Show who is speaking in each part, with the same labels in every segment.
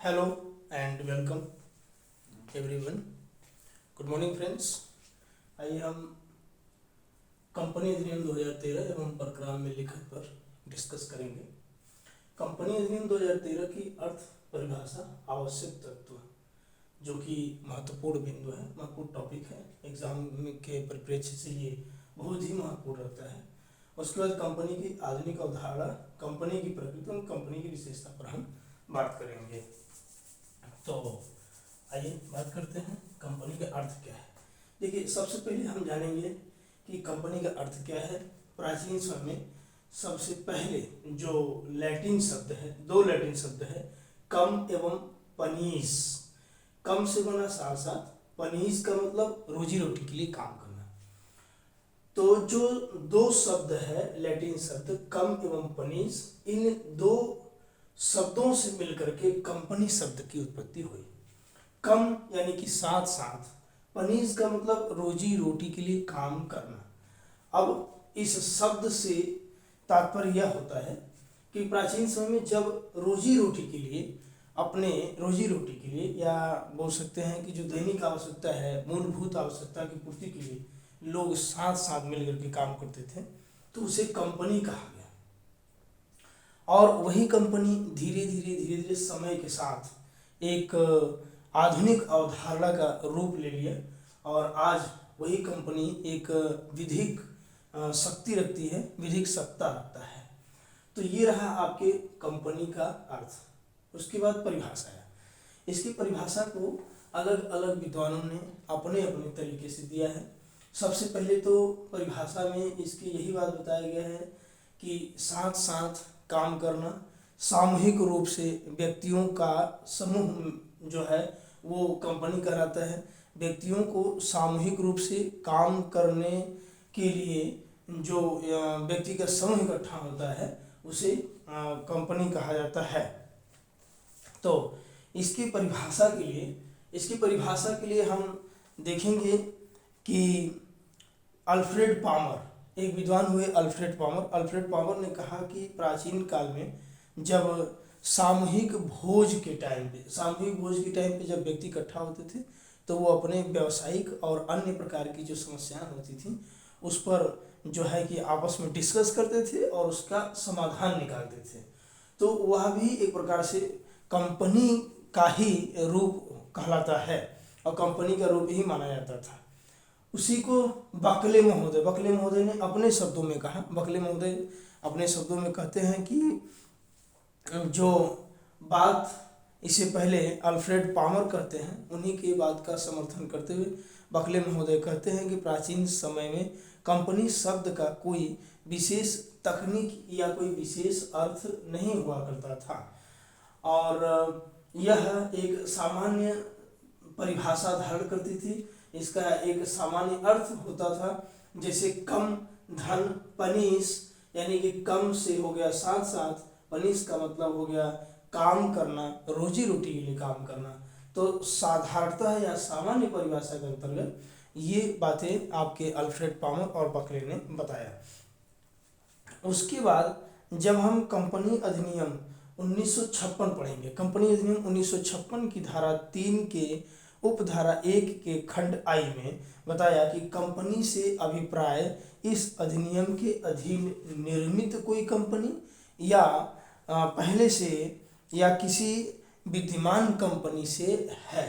Speaker 1: Hello and welcome everyone. Good morning friends. आइए हम company अधिनियम 2013 एवं प्रकरण में लिखत पर डिस्कस करेंगे। कंपनी अधिनियम 2013 की अर्थ परिभाषा, आवश्यक तत्व, जो कि महत्वपूर्ण बिंदु है, महत्वपूर्ण टॉपिक है, एग्जाम के परिप्रेक्ष्य से ये बहुत ही महत्वपूर्ण रहता है। उसके बाद कंपनी की आधुनिक अवधारणा, कंपनी की प्रकृति और कंपनी की विशेषता पर हम बात करेंगे। तो आइए बात करते हैं कंपनी का अर्थ क्या है। देखिए, सबसे पहले हम जानेंगे कि कंपनी का अर्थ क्या है। प्राचीन समय में सबसे पहले जो लैटिन शब्द है, दो लैटिन शब्द है, कम एवं पनीस। कम से बना साथ साथ, पनीस का मतलब रोजी रोटी के लिए काम करना। तो जो दो शब्द है लैटिन शब्द कम एवं पनीस, इन दो शब्दों से मिलकर के कंपनी शब्द की उत्पत्ति हुई। कम यानी कि साथ साथ, पनीस का मतलब रोजी रोटी के लिए काम करना। अब इस शब्द से तात्पर्य यह होता है कि प्राचीन समय में जब रोजी रोटी के लिए, अपने रोजी रोटी के लिए, या बोल सकते हैं कि जो दैनिक आवश्यकता है, मूलभूत आवश्यकता की पूर्ति के लिए लोग साथ साथ मिलकर के काम करते थे, तो उसे कंपनी कहा गया। और वही कंपनी धीरे धीरे समय के साथ एक आधुनिक अवधारणा का रूप ले लिया और आज वही कंपनी एक विधिक शक्ति रखती है, विधिक सत्ता रखता है। तो ये रहा आपके कंपनी का अर्थ। उसके बाद परिभाषा है। इसकी परिभाषा को अलग अलग विद्वानों ने अपने अपने तरीके से दिया है। सबसे पहले तो परिभाषा में इसकी यही बात बताया गया है कि साथ साथ काम करना, सामूहिक रूप से व्यक्तियों का समूह जो है वो कंपनी कहलाता है। व्यक्तियों को सामूहिक रूप से काम करने के लिए जो व्यक्ति का समूह इकट्ठा होता है उसे कंपनी कहा जाता है। तो इसकी परिभाषा के लिए हम देखेंगे कि अल्फ्रेड पामर, एक विद्वान हुए अल्फ्रेड पामर ने कहा कि प्राचीन काल में जब सामूहिक भोज के टाइम पे जब व्यक्ति इकट्ठा होते थे तो वो अपने व्यावसायिक और अन्य प्रकार की जो समस्याएं होती थी उस पर जो है कि आपस में डिस्कस करते थे और उसका समाधान निकालते थे। तो वह भी एक प्रकार से कंपनी का ही रूप कहलाता है और कंपनी का रूप ही माना जाता था। उसी को बकले महोदय ने अपने शब्दों में कहा। बकले महोदय अपने शब्दों में कहते हैं कि जो बात इससे पहले अल्फ्रेड पामर करते हैं, उन्हीं की बात का समर्थन करते हुए बकले महोदय कहते हैं कि प्राचीन समय में कंपनी शब्द का कोई विशेष तकनीक या कोई विशेष अर्थ नहीं हुआ करता था और यह एक सामान्य परिभाषा धारण करती थी। इसका एक सामान्य अर्थ होता था, जैसे कम धन, पनीस यानी कि कम से हो गया साथ साथ, पनीस का मतलब हो गया काम करना, रोजी रोटी के लिए काम करना। तो साधारणतः या सामान्य परिभाषा के अंतर्गत ये बातें आपके अल्फ्रेड पामर और बकले ने बताया। उसके बाद जब हम कंपनी अधिनियम 1956 पढ़ेंगे, कंपनी अधिनियम 1956 की धारा 3 के उपधारा 1 के खंड आई में बताया कि कंपनी से अभिप्राय इस अधिनियम के अधीन निर्मित कोई कंपनी या पहले से या किसी विद्यमान कंपनी से है।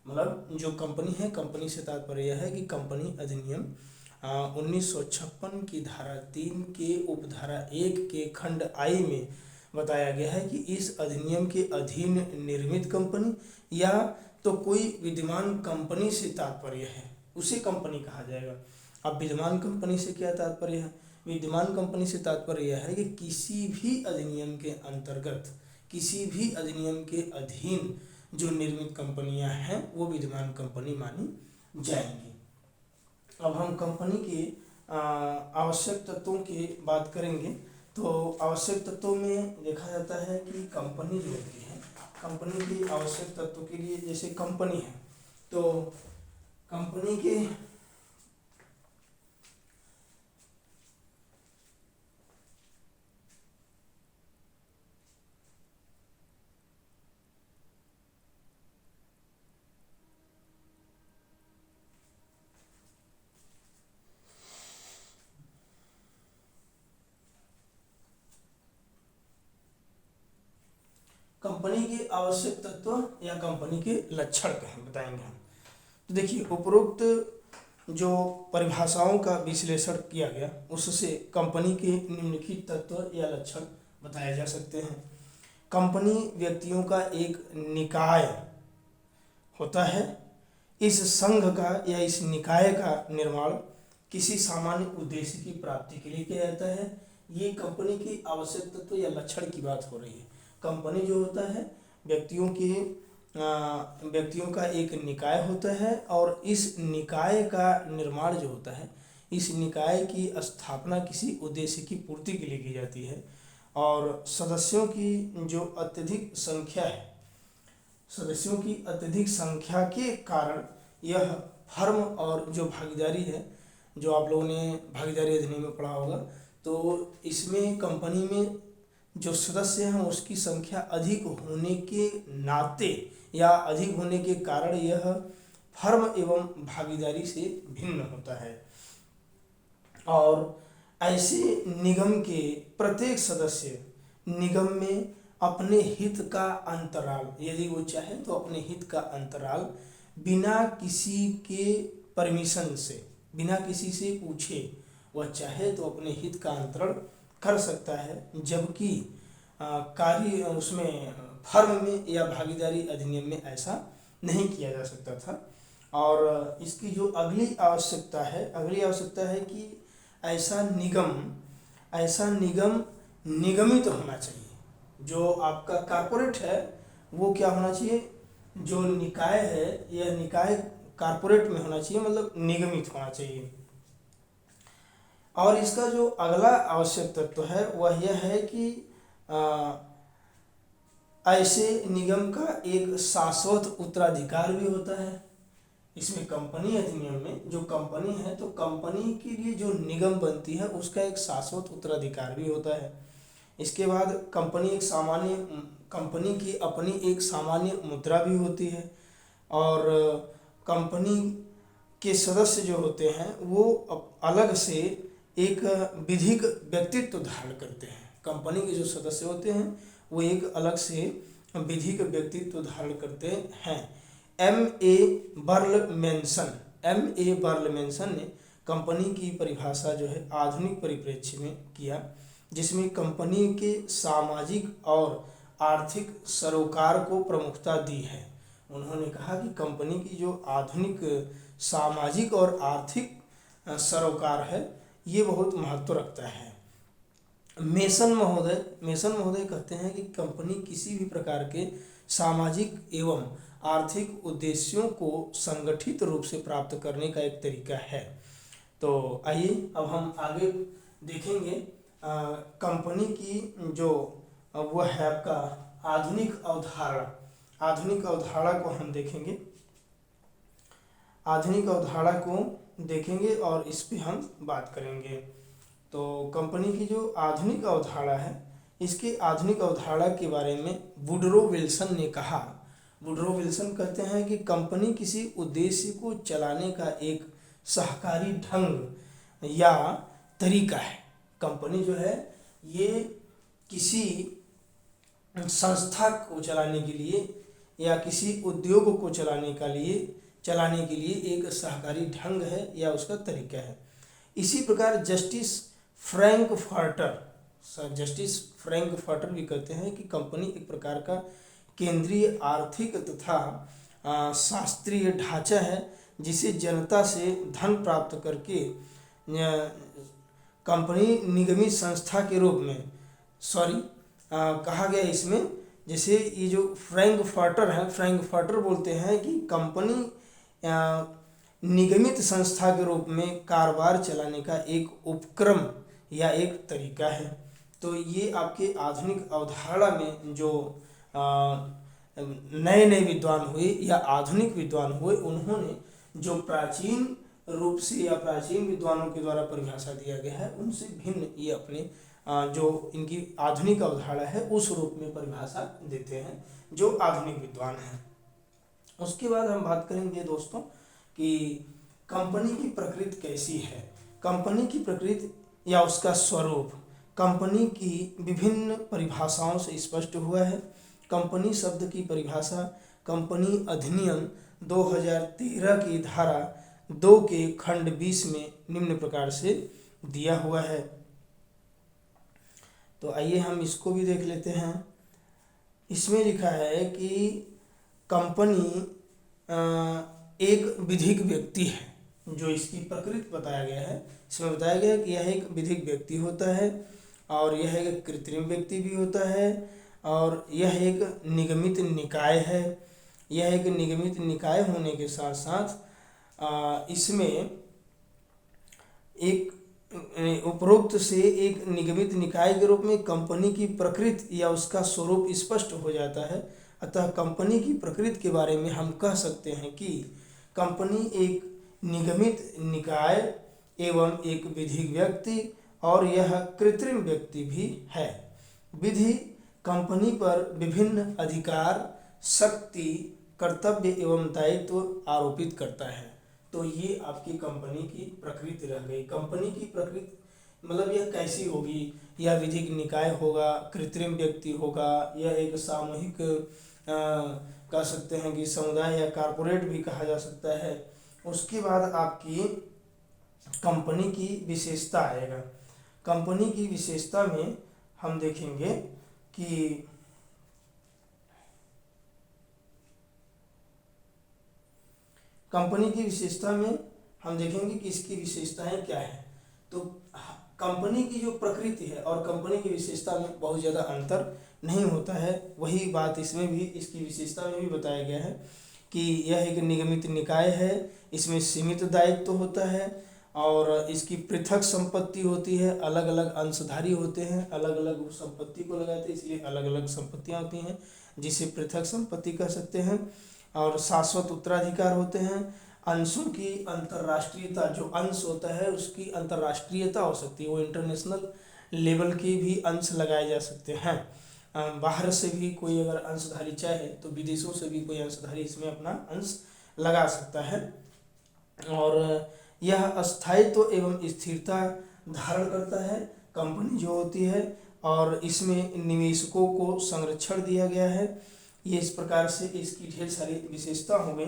Speaker 1: मतलब जो कंपनी है, कंपनी से तात्पर्य यह है कि कंपनी अधिनियम 1956 की धारा 3 के उपधारा 1 के खंड आई में बताया गया है कि इस अधिनियम के अधीन निर्मित कंपनी या तो कोई विद्यमान कंपनी से तात्पर्य है, उसे कंपनी कहा जाएगा। अब विद्यमान कंपनी से क्या तात्पर्य है? विद्यमान कंपनी से तात्पर्य यह है कि किसी भी अधिनियम के अंतर्गत, किसी भी अधिनियम के अधीन जो निर्मित कंपनियां हैं वो विद्यमान कंपनी मानी जाएंगी। अब हम कंपनी के आवश्यक तत्वों की बात करेंगे। तो आवश्यक तत्वों में देखा जाता है कि कंपनी जो होती है, कंपनी की आवश्यक तत्वों के लिए, जैसे कंपनी है तो कंपनी के कंपनी के आवश्यक तत्व या कंपनी के लक्षण बताएंगे हम। तो देखिए, उपरोक्त जो परिभाषाओं का विश्लेषण किया गया उससे कंपनी के निम्नलिखित तत्व या लक्षण बताए जा सकते हैं। कंपनी व्यक्तियों का एक निकाय होता है। इस संघ का या इस निकाय का निर्माण किसी सामान्य उद्देश्य की प्राप्ति के लिए किया जाता है। ये कंपनी की आवश्यक तत्व या लक्षण की बात हो रही है। कंपनी जो होता है व्यक्तियों का एक निकाय होता है और इस निकाय का निर्माण जो होता है, इस निकाय की स्थापना किसी उद्देश्य की पूर्ति के लिए की जाती है और सदस्यों की जो अत्यधिक संख्या है, सदस्यों की अत्यधिक संख्या के कारण यह फर्म और जो भागीदारी है, जो आप लोगों ने भागीदारी अधिनियम में पढ़ा होगा, तो इसमें कंपनी में जो सदस्य हैं उसकी संख्या अधिक होने के नाते या अधिक होने के कारण यह फर्म एवं भागीदारी से भिन्न होता है। और ऐसे निगम के प्रत्येक सदस्य निगम में अपने हित का अंतराल, यदि वो चाहे तो अपने हित का अंतराल बिना किसी के परमिशन से, बिना किसी से पूछे वह चाहे तो अपने हित का अंतरण कर सकता है, जबकि कार्य उसमें फर्म में या भागीदारी अधिनियम में ऐसा नहीं किया जा सकता था। और इसकी जो अगली आवश्यकता है कि ऐसा निगम निगमित होना चाहिए। जो आपका कॉर्पोरेट है वो क्या होना चाहिए, जो निकाय है यह निकाय कॉर्पोरेट में होना चाहिए, मतलब निगमित होना चाहिए। और इसका जो अगला आवश्यक तत्व है वह यह है कि ऐसे निगम का एक शाश्वत उत्तराधिकार भी होता है। इसमें कंपनी अधिनियम में जो कंपनी है, तो कंपनी के लिए जो निगम बनती है उसका एक शाश्वत उत्तराधिकार भी होता है। इसके बाद कंपनी की अपनी एक सामान्य मुद्रा भी होती है और कंपनी के सदस्य जो होते हैं वो अलग से एक विधिक व्यक्तित्व धारण करते हैं। कंपनी के जो सदस्य होते हैं वो एक अलग से विधिक व्यक्तित्व धारण करते हैं। M.A. बर्लमेंसन ने कंपनी की परिभाषा जो है आधुनिक परिप्रेक्ष्य में किया, जिसमें कंपनी के सामाजिक और आर्थिक सरोकार को प्रमुखता दी है। उन्होंने कहा कि कंपनी की जो आधुनिक सामाजिक और आर्थिक सरोकार है ये बहुत महत्व रखता है। मेसन महोदय कहते हैं कि कंपनी किसी भी प्रकार के सामाजिक एवं आर्थिक उद्देश्यों को संगठित रूप से प्राप्त करने का एक तरीका है। तो आइए अब हम आगे देखेंगे कंपनी की जो वो है आपका आधुनिक अवधारणा को हम देखेंगे। आधुनिक अवधारणा को देखेंगे और इस पे हम बात करेंगे। तो कंपनी की जो आधुनिक अवधारणा है, इसके आधुनिक अवधारणा के बारे में वुडरो विल्सन ने कहा। वुडरो विल्सन कहते हैं कि कंपनी किसी उद्देश्य को चलाने का एक सहकारी ढंग या तरीका है। कंपनी जो है ये किसी संस्था को चलाने के लिए या किसी उद्योग को चलाने के लिए एक सहकारी ढंग है या उसका तरीका है। इसी प्रकार जस्टिस फ्रैंकफर्टर भी कहते हैं कि कंपनी एक प्रकार का केंद्रीय आर्थिक तथा शास्त्रीय ढांचा है जिसे जनता से धन प्राप्त करके कंपनी निगमित संस्था के रूप में कहा गया इसमें। जैसे ये जो फ्रैंकफर्टर बोलते हैं कि कंपनी निगमित संस्था के रूप में कारोबार चलाने का एक उपक्रम या एक तरीका है। तो ये आपके आधुनिक अवधारणा में जो नए विद्वान हुए या आधुनिक विद्वान हुए, उन्होंने जो प्राचीन रूप से या प्राचीन विद्वानों के द्वारा परिभाषा दिया गया है उनसे भिन्न ये अपने जो इनकी आधुनिक अवधारणा है उस रूप में परिभाषा देते हैं जो आधुनिक विद्वान हैं। उसके बाद हम बात करेंगे दोस्तों कि कंपनी की प्रकृति कैसी है। कंपनी की प्रकृति या उसका स्वरूप कंपनी की विभिन्न परिभाषाओं से स्पष्ट हुआ है। कंपनी शब्द की परिभाषा कंपनी अधिनियम 2013 की धारा 2 के खंड 20 में निम्न प्रकार से दिया हुआ है। तो आइए हम इसको भी देख लेते हैं। इसमें लिखा है कि कंपनी एक विधिक व्यक्ति है। जो इसकी प्रकृति बताया गया है, इसमें बताया गया है कि यह एक विधिक व्यक्ति होता है और यह एक कृत्रिम व्यक्ति भी होता है और यह एक निगमित निकाय है। यह एक निगमित निकाय होने के साथ साथ इसमें एक उपरोक्त से एक निगमित निकाय के रूप में कंपनी की प्रकृति या उसका स्वरूप स्पष्ट हो जाता है। अतः कंपनी की प्रकृति के बारे में हम कह सकते हैं कि कंपनी एक निगमित निकाय एवं एक विधिक व्यक्ति और यह कृत्रिम व्यक्ति भी है। विधि कंपनी पर विभिन्न अधिकार, शक्ति, कर्तव्य एवं दायित्व आरोपित करता है। तो ये आपकी कंपनी की प्रकृति रह गई। कंपनी की प्रकृति मतलब यह कैसी होगी, यह विधिक निकाय होगा, कृत्रिम व्यक्ति होगा, यह एक सामूहिक कह सकते हैं कि समुदाय या कॉर्पोरेट भी कहा जा सकता है। उसके बाद आपकी कंपनी की विशेषता आएगा। कंपनी की विशेषता में हम देखेंगे कि कंपनी की विशेषता में हम देखेंगे कि इसकी विशेषताएं क्या है। तो कंपनी की जो प्रकृति है और कंपनी की विशेषता में बहुत ज़्यादा अंतर नहीं होता है। वही बात इसमें भी, इसकी विशेषता में भी बताया गया है कि यह एक निगमित निकाय है, इसमें सीमित दायित्व होता है और इसकी पृथक संपत्ति होती है। अलग अलग अंशधारी होते हैं, अलग अलग संपत्ति को लगाते हैं, इसलिए अलग अलग संपत्तियाँ होती हैं जिसे पृथक संपत्ति कह सकते हैं। और शाश्वत उत्तराधिकार होते हैं। अंशों की अंतर्राष्ट्रीयता, जो अंश होता है उसकी अंतर्राष्ट्रीयता हो सकती है, वो इंटरनेशनल लेवल के भी अंश लगाए जा सकते हैं। बाहर से भी कोई अगर अंशधारी चाहे तो विदेशों से भी कोई अंशधारी इसमें अपना अंश लगा सकता है। और यह अस्थायित्व एवं स्थिरता धारण करता है कंपनी जो होती है, और इसमें निवेशकों को संरक्षण दिया गया है। ये इस प्रकार से इसकी ढेर सारी विशेषता हो गई।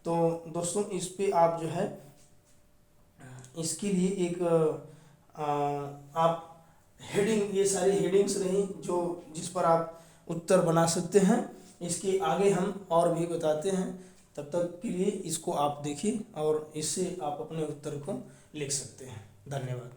Speaker 1: तो दोस्तों इस पे आप जो है इसके लिए एक आप हेडिंग, ये सारी हेडिंग्स रही जो जिस पर आप उत्तर बना सकते हैं। इसके आगे हम और भी बताते हैं, तब तक के लिए इसको आप देखिए और इससे आप अपने उत्तर को लिख सकते हैं। धन्यवाद।